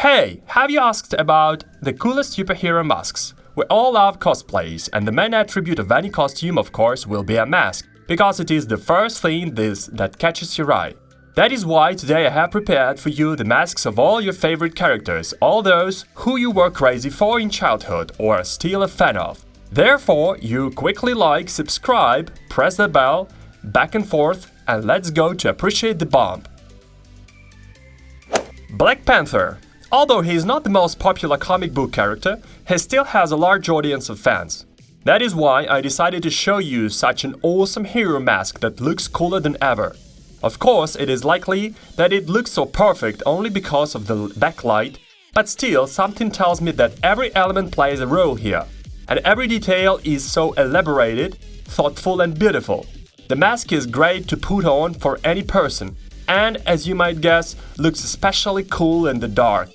Hey, have you asked about the coolest superhero masks? We all love cosplays, and the main attribute of any costume, of course, will be a mask, because it is the first thing that catches your eye. That is why today I have prepared for you the masks of all your favorite characters, all those who you were crazy for in childhood or are still a fan of. Therefore, you quickly like, subscribe, press the bell, back and forth, and let's go to appreciate the bomb. Black Panther. Although he is not the most popular comic book character, he still has a large audience of fans. That is why I decided to show you such an awesome hero mask that looks cooler than ever. Of course, it is likely that it looks so perfect only because of the backlight, but still something tells me that every element plays a role here, and every detail is so elaborated, thoughtful and beautiful. The mask is great to put on for any person, and as you might guess, looks especially cool in the dark.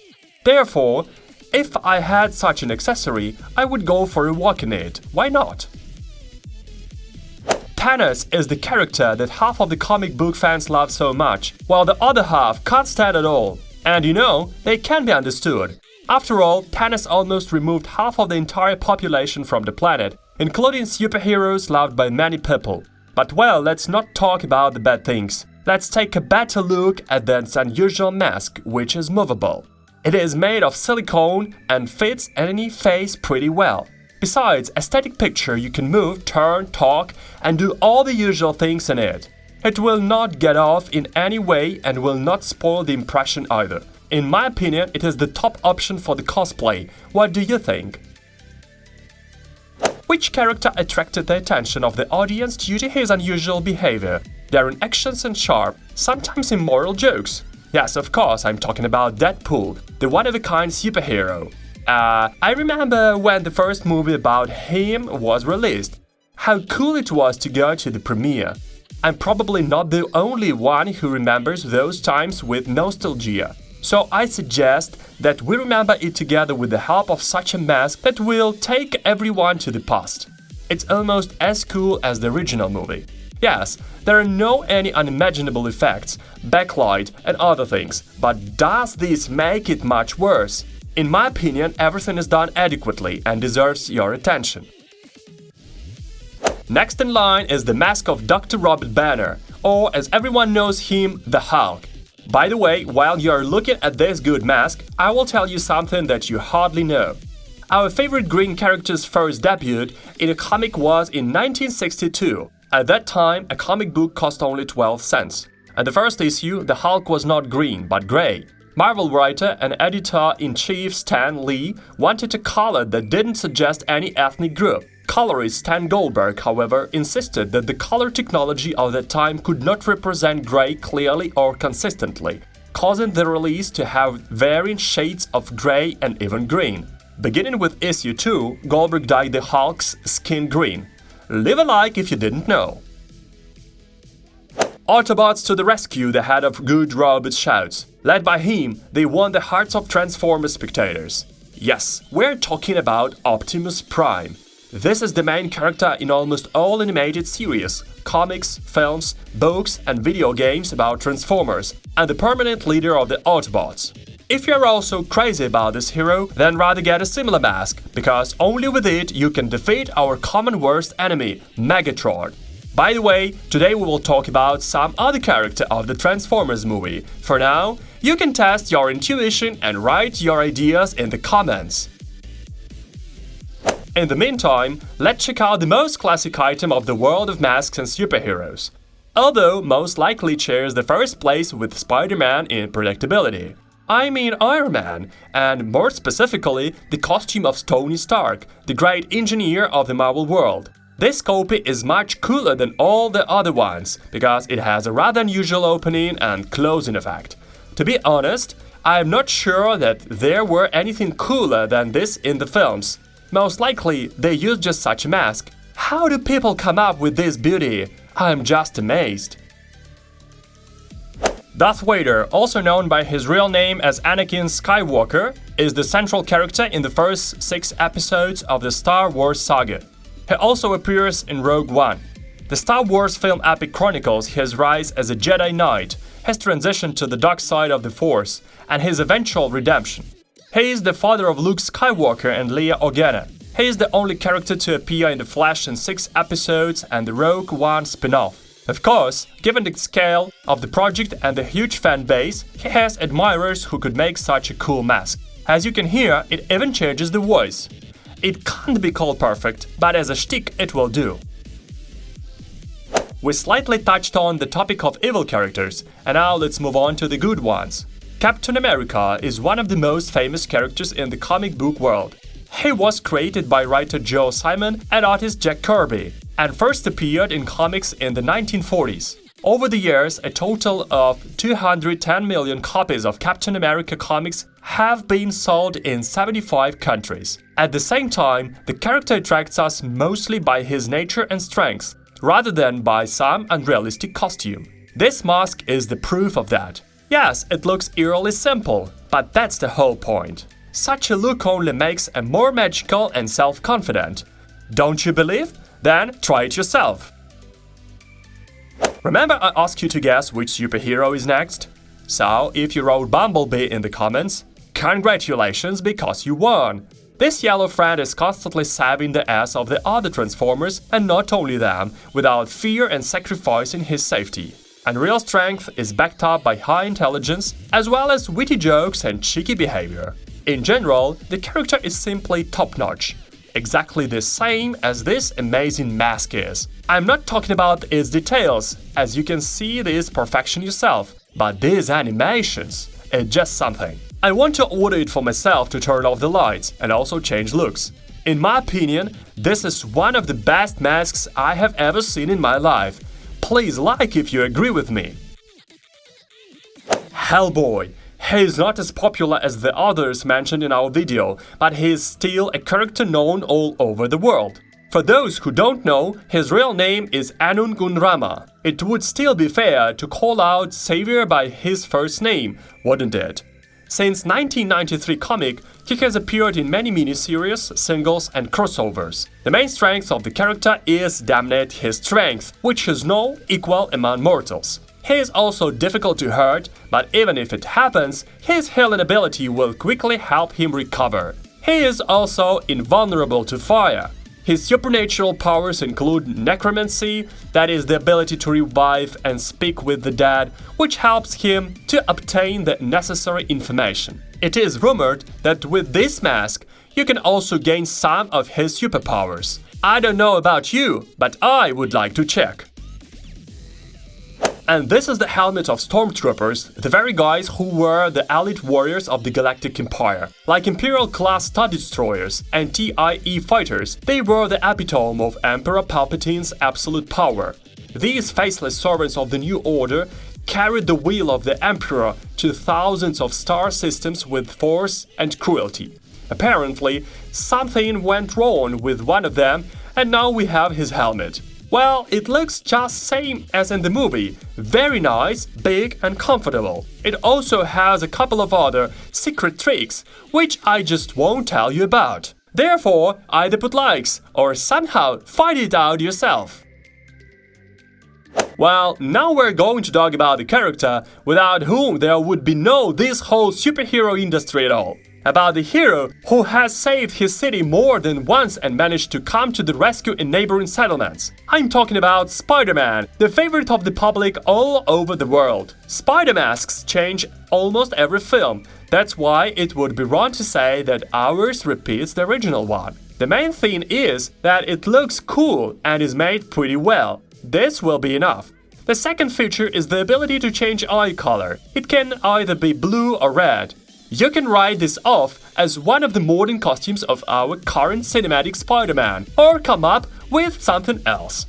Therefore, if I had such an accessory, I would go for a walk in it. Why not? Thanos is the character that half of the comic book fans love so much, while the other half can't stand at all. And you know, they can be understood. After all, Thanos almost removed half of the entire population from the planet, including superheroes loved by many people. But well, let's not talk about the bad things. Let's take a better look at that unusual mask, which is movable. It is made of silicone and fits any face pretty well. Besides, a static picture you can move, turn, talk, and do all the usual things in it. It will not get off in any way and will not spoil the impression either. In my opinion, it is the top option for the cosplay. What do you think? Which character attracted the attention of the audience due to his unusual behavior, daring actions and sharp, sometimes immoral jokes? Yes, of course, I'm talking about Deadpool, the one-of-a-kind superhero. I remember when the first movie about him was released. How cool it was to go to the premiere. I'm probably not the only one who remembers those times with nostalgia. So I suggest that we remember it together with the help of such a mask that will take everyone to the past. It's almost as cool as the original movie. Yes, there are no any unimaginable effects, backlight and other things, but does this make it much worse? In my opinion, everything is done adequately and deserves your attention. Next in line is the mask of Dr. Robert Banner, or as everyone knows him, the Hulk. By the way, while you are looking at this good mask, I will tell you something that you hardly know. Our favorite green character's first debut in a comic was in 1962. At that time, a comic book cost only 12 cents. At the first issue, the Hulk was not green, but gray. Marvel writer and editor-in-chief Stan Lee wanted a color that didn't suggest any ethnic group. Colorist Stan Goldberg, however, insisted that the color technology of that time could not represent gray clearly or consistently, causing the release to have varying shades of gray and even green. Beginning with issue 2, Goldberg dyed the Hulk's skin green. Leave a like if you didn't know. Autobots to the rescue, the head of Good Robot shouts. Led by him, they won the hearts of Transformers spectators. Yes, we're talking about Optimus Prime. This is the main character in almost all animated series, comics, films, books and video games about Transformers, and the permanent leader of the Autobots. If you're also crazy about this hero, then rather get a similar mask, because only with it you can defeat our common worst enemy, Megatron. By the way, today we will talk about some other character of the Transformers movie. For now, you can test your intuition and write your ideas in the comments. In the meantime, let's check out the most classic item of the world of masks and superheroes. Although most likely shares the first place with Spider-Man in predictability. I mean Iron Man, and more specifically, the costume of Tony Stark, the great engineer of the Marvel world. This copy is much cooler than all the other ones, because it has a rather unusual opening and closing effect. To be honest, I am not sure that there were anything cooler than this in the films. Most likely, they used just such a mask. How do people come up with this beauty? I'm just amazed. Darth Vader, also known by his real name as Anakin Skywalker, is the central character in the first 6 episodes of the Star Wars saga. He also appears in Rogue One. The Star Wars film epic chronicles his rise as a Jedi Knight, his transition to the dark side of the Force, and his eventual redemption. He is the father of Luke Skywalker and Leia Organa. He is the only character to appear in The Flash in 6 episodes and the Rogue One spin-off. Of course, given the scale of the project and the huge fan base, he has admirers who could make such a cool mask. As you can hear, it even changes the voice. It can't be called perfect, but as a shtick it will do. We slightly touched on the topic of evil characters, and now let's move on to the good ones. Captain America is one of the most famous characters in the comic book world. He was created by writer Joe Simon and artist Jack Kirby, and first appeared in comics in the 1940s. Over the years, a total of 210 million copies of Captain America comics have been sold in 75 countries. At the same time, the character attracts us mostly by his nature and strengths, rather than by some unrealistic costume. This mask is the proof of that. Yes, it looks eerily simple, but that's the whole point. Such a look only makes him more magical and self-confident. Don't you believe? Then try it yourself. Remember I asked you to guess which superhero is next? So, if you wrote Bumblebee in the comments, congratulations because you won! This yellow friend is constantly saving the ass of the other Transformers, and not only them, without fear and sacrificing his safety. And real strength is backed up by high intelligence, as well as witty jokes and cheeky behavior. In general, the character is simply top-notch. Exactly the same as this amazing mask is. I'm not talking about its details, as you can see this perfection yourself, but these animations, it's just something. I want to order it for myself to turn off the lights and also change looks. In my opinion, this is one of the best masks I have ever seen in my life. Please like if you agree with me. Hellboy. He is not as popular as the others mentioned in our video, but he is still a character known all over the world. For those who don't know, his real name is Anun Gunrama. It would still be fair to call out Savior by his first name, wouldn't it? Since 1993 comic, he has appeared in many miniseries, singles and crossovers. The main strength of the character is, damn it, his strength, which has no equal among mortals. He is also difficult to hurt, but even if it happens, his healing ability will quickly help him recover. He is also invulnerable to fire. His supernatural powers include necromancy, that is the ability to revive and speak with the dead, which helps him to obtain the necessary information. It is rumored that with this mask, you can also gain some of his superpowers. I don't know about you, but I would like to check. And this is the helmet of Stormtroopers, the very guys who were the elite warriors of the Galactic Empire. Like Imperial-class Star Destroyers and TIE fighters, they were the epitome of Emperor Palpatine's absolute power. These faceless servants of the New Order carried the will of the Emperor to thousands of star systems with force and cruelty. Apparently, something went wrong with one of them, and now we have his helmet. Well, it looks just same as in the movie, very nice, big and comfortable. It also has a couple of other secret tricks, which I just won't tell you about. Therefore, either put likes or somehow find it out yourself. Well, now we're going to talk about the character without whom there would be no this whole superhero industry at all. About the hero who has saved his city more than once and managed to come to the rescue in neighboring settlements. I'm talking about SpiderMan, the favorite of the public all over the world. Spider masks change almost every film. That's why it would be wrong to say that ours repeats the original one. The main thing is that it looks cool and is made pretty well. This will be enough. The second feature is the ability to change eye color. It can either be blue or red. You can write this off as one of the modern costumes of our current cinematic Spider-Man, or come up with something else.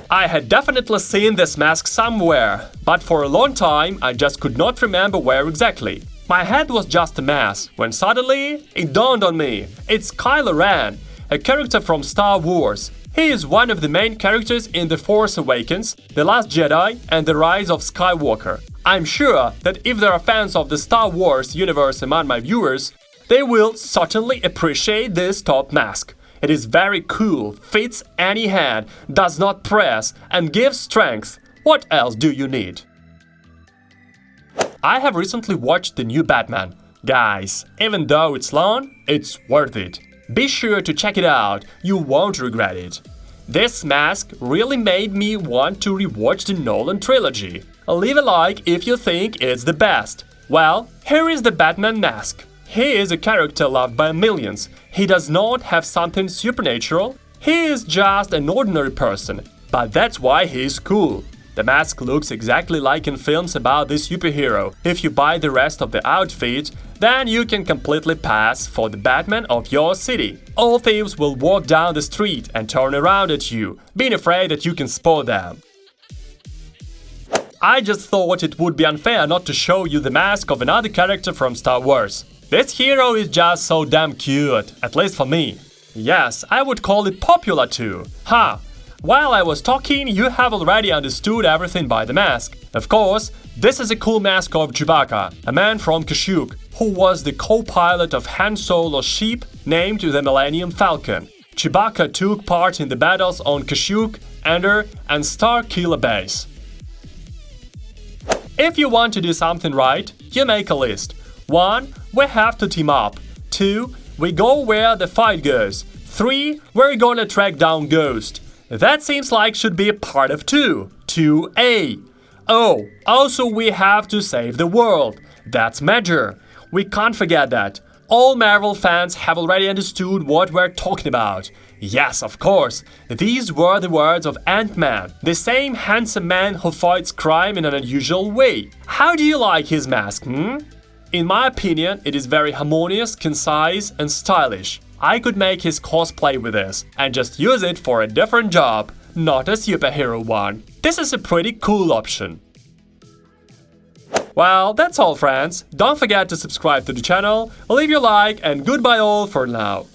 I had definitely seen this mask somewhere, but for a long time I just could not remember where exactly. My head was just a mess, when suddenly it dawned on me. It's Kylo Ren, a character from Star Wars. He is one of the main characters in The Force Awakens, The Last Jedi and The Rise of Skywalker. I'm sure that if there are fans of the Star Wars universe among my viewers, they will certainly appreciate this top mask. It is very cool, fits any hand, does not press, and gives strength. What else do you need? I have recently watched the new Batman. Guys, even though it's long, it's worth it. Be sure to check it out, you won't regret it. This mask really made me want to rewatch the Nolan trilogy. Leave a like if you think it's the best. Well, here is the Batman mask. He is a character loved by millions. He does not have something supernatural. He is just an ordinary person, but that's why he is cool. The mask looks exactly like in films about this superhero. If you buy the rest of the outfit, then you can completely pass for the Batman of your city. All thieves will walk down the street and turn around at you, being afraid that you can spot them. I just thought it would be unfair not to show you the mask of another character from Star Wars. This hero is just so damn cute, at least for me. Yes, I would call it popular too. Huh. While I was talking, you have already understood everything by the mask. Of course, this is a cool mask of Chewbacca, a man from Kashyyyk, who was the co-pilot of Han Solo's ship named the Millennium Falcon. Chewbacca took part in the battles on Kashyyyk, Endor, and Starkiller Base. If you want to do something right, you make a list. 1. We have to team up. 2. We go where the fight goes. 3. We're gonna track down Ghost. That seems like should be a part of 2. 2A. Oh, also we have to save the world. That's major. We can't forget that. All Marvel fans have already understood what we're talking about. Yes, of course. These were the words of AntMan, the same handsome man who fights crime in an unusual way. How do you like his mask, In my opinion, it is very harmonious, concise, and stylish. I could make his cosplay with this and just use it for a different job, not a superhero one. This is a pretty cool option. Well, that's all friends. Don't forget to subscribe to the channel, leave your like, and goodbye all for now.